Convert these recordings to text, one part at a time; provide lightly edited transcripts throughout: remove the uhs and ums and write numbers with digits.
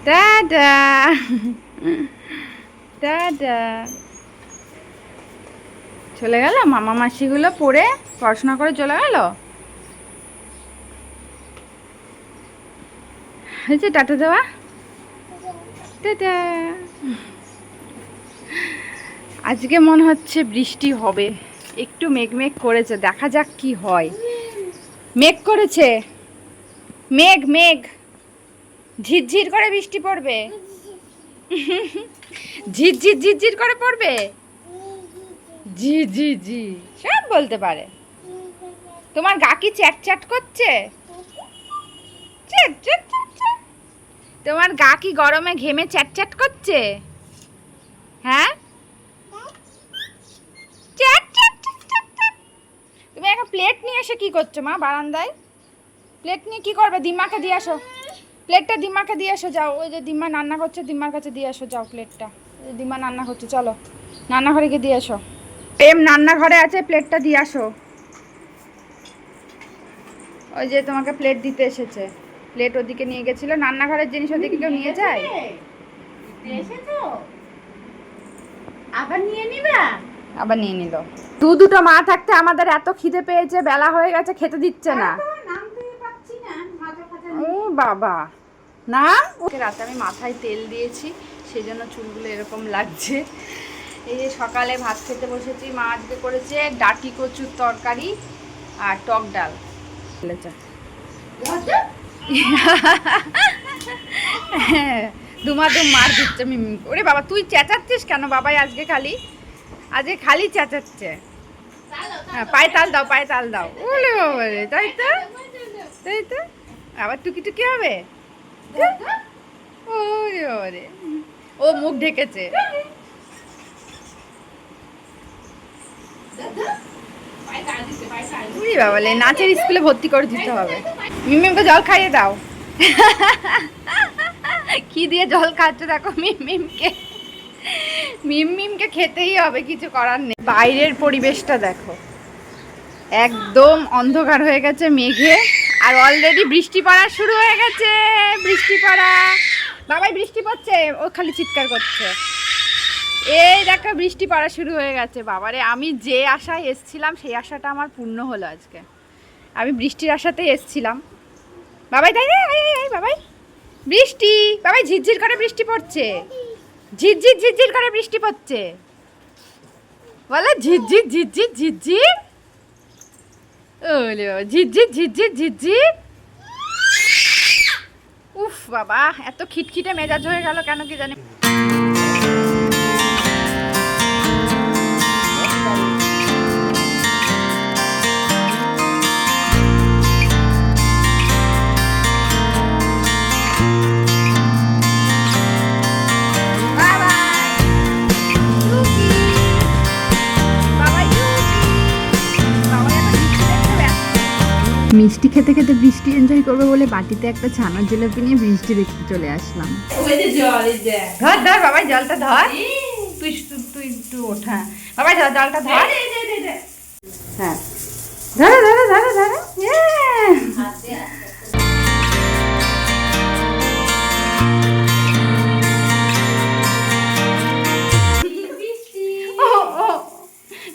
Tata tata. চলে গেল মামা মাসিগুলো পড়ে পড়াশোনা করে চলে গেল। হয়েছে টাটা দেওয়া। টাটা। আজকে মনে হচ্ছে বৃষ্টি হবে, একটু মেঘ করেছে, দেখা যাক কি হয়। মেঘ করেছে, মেঘ মেঘ, ঝিরঝির করে বৃষ্টি পড়বে। ঝিরঝির ঝিরঝির করে পড়বে। জি জি জি, সব বলতে পারে। তোমার গা কি চ্যাট চ্যাট করছে? Chat chat chat chat. তোমার গা কি গরমে ঘেমে চ্যাট চ্যাট করছে? হ্যাঁ, chat chat chat chat chat. তুমি একটা প্লেট নিয়ে এসে কি করছো মা বারান্দায়? প্লেট নিয়ে কি করবে? দিম্মাকে দিয়ে আসো, প্লেটটা দিম্মাকে দিয়ে আসো যাও। ওই যে দিম্মা রান্না করছে, দিম্মার কাছে দিয়ে আসো যাও প্লেটটা। দিম্মা রান্না করছে, চলো রান্নাঘরে গিয়ে দিয়ে আসো। প্রেম রান্নাঘরে আছে, প্লেটটা দিয়ে আসো। ওই যে তোমাকে প্লেট দিতে এসেছে, প্লেট ওদিকে নিয়ে গেছিল। রান্নাঘরের জিনিস ওদিকে কেউ নিয়ে যায়? আবার নিয়ে নিবা? আবার নিয়ে নিল। দুটো মা থাকতে আমাদের এত খিদে পেয়েছে, বেলা হয়ে গেছে, খেতে দিচ্ছে না। ও বাবা না, ওকে রাতে আমি মাথায় তেল দিয়েছি, সেই জন্য চুলগুলো এরকম লাগছে। এই যে সকালে ভাত খেতে বসেছি, মা আজকে করেছে ডাঁটি কচুর তরকারি আর টক ডাল। হ্যাঁ, দুমাদুম মার দিচ্ছে মিমি। ওরে বাবা তুই চেঁচাচ্ছিস কেন? বাবাই আজকে খালি চেঁচাচ্ছে। হ্যাঁ, পায়ে তাল দাও, পায়ে তাল দাও। ওলে বাবা রে, তাই তো তাই তো। আবার টুকি টুকি হবে। ওরে বাবা রে, ও মুখ ঢেকেছে। উরি বাবা লে, নাচের স্কুলে ভর্তি করে দিতে হবে। মিমিমকে জল খাইয়ে দাও। কি দিয়ে জল খাচ্ছে দেখো মিমকে খেতেই হবে, কিছু করার নেই। বাইরের পরিবেশটা দেখো, একদম অন্ধকার হয়ে গেছে মেঘে, আর অলরেডি বৃষ্টি পড়া শুরু হয়ে গেছে। বৃষ্টি পড়া, বাবাই বৃষ্টি পড়ছে, ও খালি চিৎকার করছে। এই দেখো বৃষ্টি পড়া শুরু হয়ে গেছে। বাবারে, আমি যে আশায় এসছিলাম সেই আশাটা আমার পূর্ণ হলো আজকে। আমি বৃষ্টির আশাতেই এসছিলাম। বাবাই তাই না, বাবাই বৃষ্টি, বাবাই ঝিরঝির করে বৃষ্টি পড়ছে, ঝিরঝির ঝিরঝির করে বৃষ্টি পড়ছে। বলে ঝিরঝির ঝিরঝির ঝিরঝির। ওলে বাবা, ঝিরঝির ঝিরঝির ঝিরঝির। উফ বাবা, এত খিটখিটে মেজাজ হয়ে গেল কেন কি জানি। মিষ্টি খেতে খেতে বৃষ্টি এনজয় করবে বলে বাটিতে একটা ছানার জিলাপি নিয়ে বৃষ্টি দেখতে চলে আসলাম। ধর ধর বাবাই, জলটা ধর। তুই তুই একটু ওঠা বাবাই, ধর জলটা ধর। হ্যাঁ, ধরো ধরো ধরো ধরো।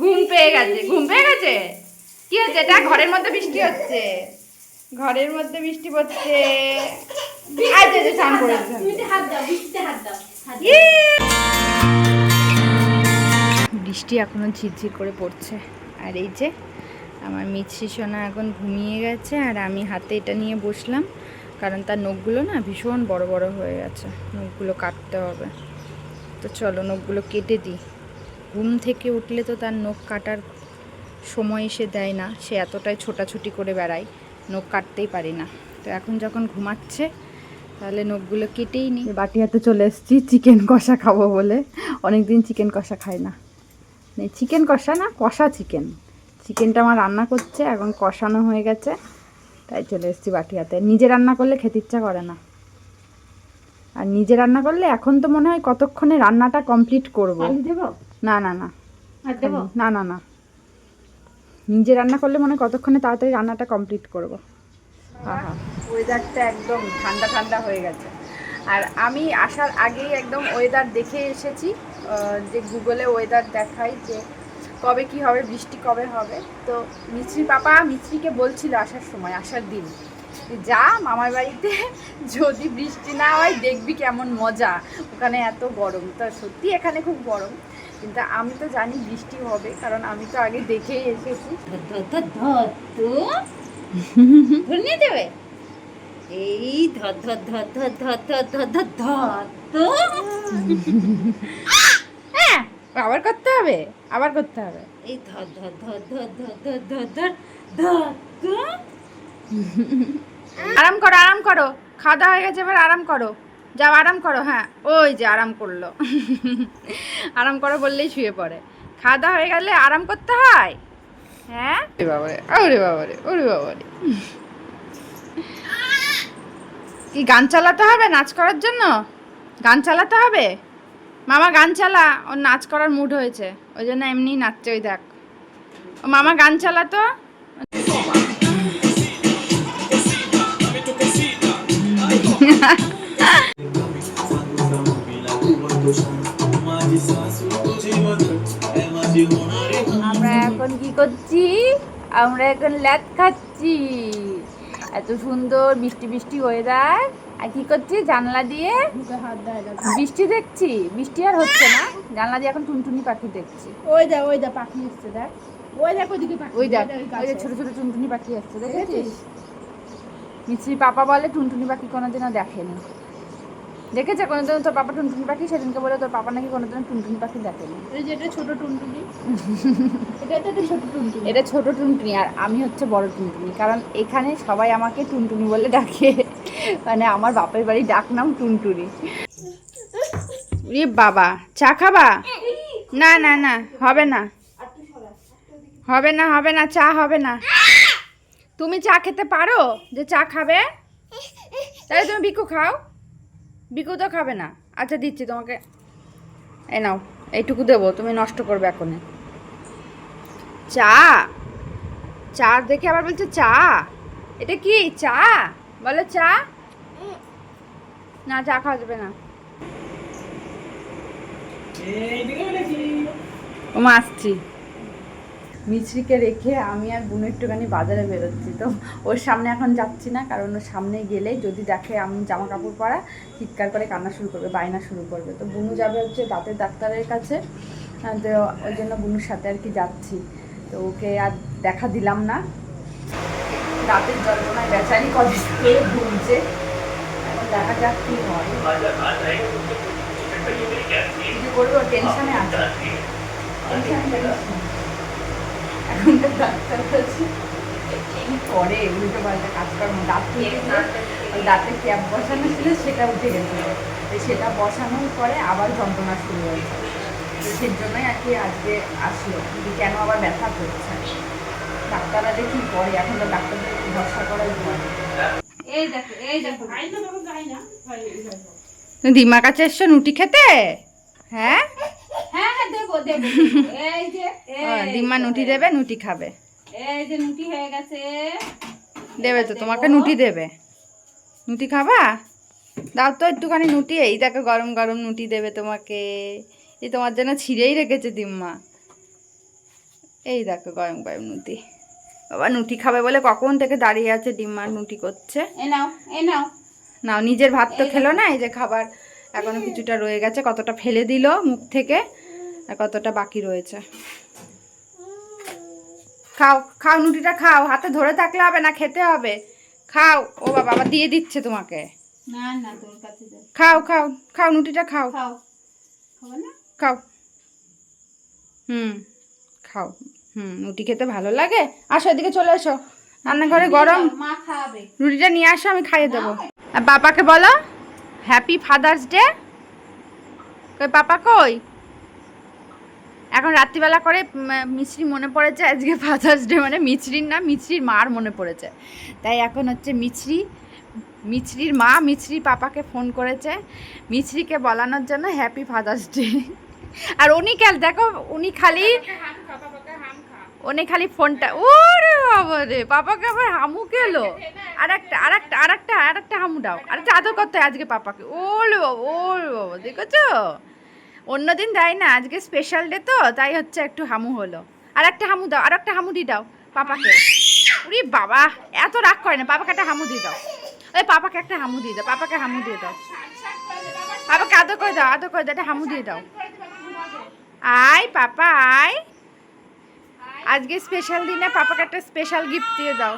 ঘুম পেয়ে গেছে, ঘুম পেয়ে গেছে। কি হচ্ছে এটা? ঘরের মধ্যে বৃষ্টি হচ্ছে, ঘরের মধ্যে বৃষ্টি পড়ছে। বৃষ্টি এখনো ঝিরঝির করে পড়ছে। আর এই যে আমার মিছরি সোনা এখন ঘুমিয়ে গেছে, আর আমি হাতে এটা নিয়ে বসলাম, কারণ তার নখগুলো না ভীষণ বড় বড় হয়ে গেছে, নখগুলো কাটতে হবে। তো চলো নখগুলো কেটে দিই। ঘুম থেকে উঠলে তো তার নখ কাটার সময় সে দেয় না, সে এতটাই ছোটাছুটি করে বেড়ায়, নখ কাটতেই পারি না। তো এখন যখন ঘুমাচ্ছে তাহলে নখগুলো কেটেই নিই। বাটি হাতে চলে এসেছি চিকেন কষা খাবো বলে, অনেক দিন চিকেন কষা খাই না। চিকেন কষা না, কষা চিকেন। চিকেনটা আমার রান্না করছে, এখন কষানো হয়ে গেছে, তাই চলে এসেছি বাটি হাতে। নিজে রান্না করলে খেতে ইচ্ছা করে না, আর নিজে রান্না করলে এখন তো মনে হয় কতক্ষণে রান্নাটা কমপ্লিট করবো। না না না না না না, নিজে রান্না করলে মনে হয় কতক্ষণে তাড়াতাড়ি রান্নাটা কমপ্লিট করবো। ওয়েদারটা একদম ঠান্ডা ঠান্ডা হয়ে গেছে। আর আমি আসার আগেই একদম ওয়েদার দেখে এসেছি, যে গুগলে ওয়েদার দেখাই যে কবে কি হবে, বৃষ্টি কবে হবে। তো মিছরি পাপা মিছরিকে বলছিল আসার সময়, আসার দিন, যা মামার বাড়িতে যদি বৃষ্টি না হয় দেখবি কেমন মজা, ওখানে এত গরম। তো সত্যি এখানে খুব গরম, কিন্তু আমি তো জানি বৃষ্টি হবে, কারণ আমি তো আগে দেখেই এসেছি। ধরে দেবে এই ধর ধর ধর ধর ধর ধর ধর ধর ধর তো হ্যাঁ, আবার করতে হবে, আবার করতে হবে। এই ধর ধর ধর ধর ধর ধর ধর ধর ধর তো আরাম করো, আরাম করো, খাওয়া দাওয়া হয়ে গেছে, এবার আরাম করো, যাও আরাম করো। হ্যাঁ, ওই যে আরাম করলো। আরাম করো বললেই শুয়ে পড়ে। খাওয়া দাওয়া হয়ে গেলে আরাম করতে হয়। হ্যাঁ, বাবারে, ওরে বাবারে, ওরে বাবারে। কি গান চালাতে হবে নাচ করার জন্য? গান চালাতে হবে? মামা গান চালা, ওর নাচ করার মুড হয়েছে, ওই জন্য এমনি নাচছে। ওই দেখ, ও মামা গান চালাতো। আমরা এখন কি করছি? আমরা এখন ল্যাদ খাচ্ছি। এত সুন্দর বৃষ্টি বৃষ্টি ওয়েদার, আর কি করছি? জানলা দিয়ে বৃষ্টি দেখছি। বৃষ্টি আর হচ্ছে না, জানলা দিয়ে এখন টুনটুনি পাখি দেখছি। ওই দা পাখি এসছে দেখ, ওই দেখ ওইদিকে পাখি, ওই দেখ, ওই যে ছোট ছোট টুনটুনি পাখি আসছে, দেখেছিস? মিছরি পাপা বলে টুনটুনি পাখি কোনোদিনও দেখেনি। দেখেছে কোনোদিন তোর পাপা টুনটুনি পাখি? সেদিনকে বলে তোর পাপা নাকি কোনোদিন টুনটুনি পাখি দেখেনি। এই যে এটা ছোট টুনটুনি, এটা তো একটা ছোট টুনটুনি। এটা ছোট টুনটুনি, আর আমি হচ্ছে বড় টুনটুনি, কারণ এখানে সবাই আমাকে টুনটুনি বলে ডাকে, মানে আমার বাপের বাড়ি ডাক নাম টুনটুনি। বাবা, চা খাবা? না না না, হবে না, হবে না, হবে না, চা হবে না। তুমি চা খেতে পারো যে চা খাবে? তাহলে তুমি বিকু খাও। বিকু তো খাবে না। আচ্ছা দিচ্ছি তোমাকে, এ নাও, এইটুকু দেবো, তুমি নষ্ট করবে এখনই। চা, চা দেখে আবার বলছে চা। এটা কি চা? বলে চা। না, চা খাওয়া যাবে না। ওমা আসছি। মিছরিকে রেখে আমি আর বুনু একটুখানি বাজারে বেরোচ্ছি। তো ওর সামনে এখন যাচ্ছি না, কারণ ওর সামনে গেলে যদি দেখে আমি জামা কাপড় পরা, চিৎকার করে কান্না শুরু করবে, বায়না শুরু করবে। তো বুনু যাবে হচ্ছে দাঁতের ডাক্তারের কাছে, তো ওই জন্য বুনুর সাথে আর কি যাচ্ছি। তো ওকে আর দেখা দিলাম না, দাঁতের যন্ত্রণায় বেচারি কদিন ধরে ভুলছে। এখন দেখা যাক কি হয়, কিছু করবো, টেনশনে আছে। এখন তো ডাক্তার কাছে কি করে, উল্টো পাল্টা কাজকর্ম। দাঁতে ক্যাপ বসানো ছিল, সেটা উঠে গেছিল, সেটা বসানোর পরে আবার যন্ত্রণা শুরু হয়েছে। তো সেই জন্যই আর কি আজকে আসলো, কেন আবার ব্যথা করছে। ডাক্তাররা যে কি করে, এখন তো ডাক্তারদের ভরসা করাই ভয়। এই দেখো এই দেখো, দিমার কাছে এসছো নুটি খেতে? হ্যাঁ হ্যাঁ হ্যাঁ দেবো দেবো, এই যে দিমা নুটি দেবে, নুটি খাবে। এই যে নুটি হয়ে গেছে, দেবে তো, তোমাকে নুটি দেবে। নুটি খাবা? দাও তো একটুখানি নুটি। এই দেখো গরম গরম নুটি দেবে তোমাকে, এই তোমার জন্য ছিঁড়েই রেখেছে দিম্মা। এই দেখো গরম গরম নুটি। বাবা নুটি খাবে বলে কখন থেকে দাঁড়িয়ে আছে, ডিম্মা নুটি করছে। এ নাও এ নাও। নাও, নিজের ভাত তো খেলো না, এই যে খাবার এখনো কিছুটা রয়ে গেছে, কতটা ফেলে দিল মুখ থেকে, আর কতটা বাকি রয়েছে। খাও খাও, নুটিটা খাও, হাতে ধরে থাকলে হবে না, খেতে হবে। খাও। ও বাবা, আবার দিয়ে দিচ্ছে তোমাকে। না না, তোর কাছে যাও। খাও খাও খাও, নুটিটা খাও। খাও, খাবো না? খাও। খাও। রুটি খেতে ভালো লাগে। আসো এদিকে চলে এসো, রান্নাঘরে গরম। মা খাবে। রুটিটা নিয়ে আসো, আমি খাইয়ে দেবো। আর বাবাকে বলো হ্যাপি ফাদার্স ডে। কই পাপা কই? এখন রাত্রিবেলা করে মিছরি মনে পড়েছে আজকে ফাদার্স ডে, মানে মিছরির না, মিছরির মার মনে পড়েছে। তাই এখন হচ্ছে মিছরির মা মিছরির পাপাকে ফোন করেছে মিছরিকে বলানোর জন্য হ্যাপি ফাদার্স ডে। আর উনি দেখো, উনি খালি ফোনটা, ওরে বাবা রে, পাপাকে আবার হামু খেলো। আরেকটা হামু দাও। আরেকটা আদর করতে হয় আজকে পাপাকে। ওলে বাবা দেখেছো, অন্যদিন দেয় না, আজকে স্পেশাল ডে তো তাই হচ্ছে একটু হামু হলো। আরেকটা হামু দাও, আরেকটা হামু দিয়ে দাও পাপাকে। উরি বাবা, এত রাগ করে না, পাপাকে একটা হামু দিয়ে দাও। ওই পাপাকে একটা হামু দিয়ে দাও, পাপাকে হামু দিয়ে দাও, পাপাকে আদর করে দাও, একটা হামু দিয়ে দাও। আয় পাপা আয়, আজকে স্পেশাল দিনে পাপাকে একটা স্পেশাল গিফট দিয়ে দাও।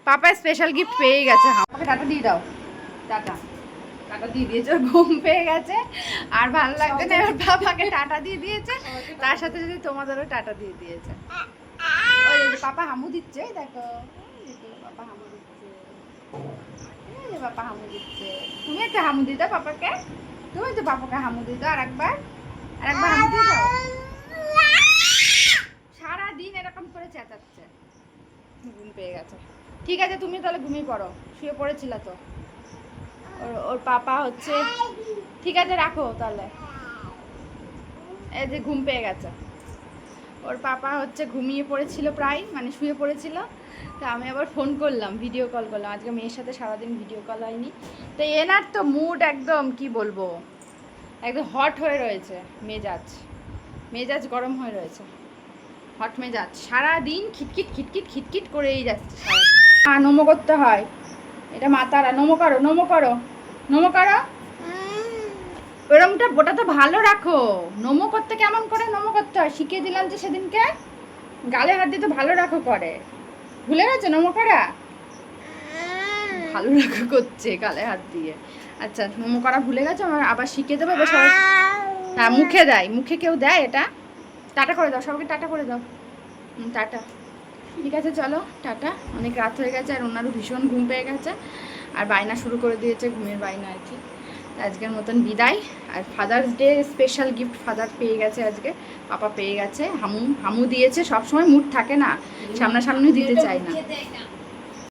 পাপা স্পেশাল গিফট পেয়ে গেছে। পাপাকে টাটা দিয়ে দাও, টাটা টাটা দিয়ে দিয়েছে, ওর ঘুম পেয়ে গেছে আর ভালো লাগছে না, এবার পাপাকে টাটা দিয়ে দিয়েছে, তার সাথে সাথে তোমাদেরও টাটা দিয়ে দিয়েছে। ওই যে পাপা হামু দিচ্ছে, দেখো পাপা হামু দিচ্ছে, পাপা হামু দিচ্ছে। তুমি একটা হামু দিয়ে দাও পাপাকে, তুমি তো পাপাকে হামু দিয়ে দাও আরেকবার হামু দিয়ে দাও। সারাদিন এরকম করে চেঁচাচ্ছে, ঘুম পেয়ে গেছে। ঠিক আছে তুমি তাহলে ঘুমিয়ে পড়ো, শুয়ে পড়েছিল তো। ওর পাপা হচ্ছে, ঠিক আছে রাখো তাহলে, এই যে ঘুম পেয়ে গেছে। ওর পাপা হচ্ছে ঘুমিয়ে পড়েছিল প্রায়, মানে শুয়ে পড়েছিল, তো আমি আবার ফোন করলাম, ভিডিও কল করলাম। আজকে মেয়ের সাথে সারাদিন ভিডিও কল হয়নি, তো এনার তো মুড একদম কি বলবো, একদম হট হয়ে রয়েছে, মেজাজ গরম হয়ে রয়েছে, হট মেজাজ, সারাদিন খিটখিট করেই যাচ্ছে সারাদিন। হ্যাঁ নমো করতে হয়, এটা মাতারা, নমো করো ওরমটা, ওটা তো ভালো রাখো। নমো করতে কেমন করে নমো করতে হয় শিখিয়ে দিলাম যে সেদিনকে, গালে হাত দিয়ে তো ভালো রাখো করে, ভুলে গেছো নমো করা? ভালো রাখো করছে গালে হাত দিয়ে। আচ্ছা নমো করা ভুলে গেছো, আমার আবার শিখিয়ে দেবো এবার সবাই। হ্যাঁ মুখে দেয়, মুখে কেউ দেয় এটা। টাটা করে দাও সবাইকে, টাটা করে দাও। টাটা, ঠিক আছে চলো টাটা, অনেক রাত হয়ে গেছে আর ওনারও ভীষণ ঘুম পেয়ে গেছে আর বায়না শুরু করে দিয়েছে, ঘুমের বায়না আর কি। আজকের মতন বিদায়। আর Father's Day special gift father পেয়ে গেছে আজকে, পাপা পেয়ে গেছে, হামু দিয়েছে। সবসময় মুড থাকে না, সামনাসামনি দিতে চায় না।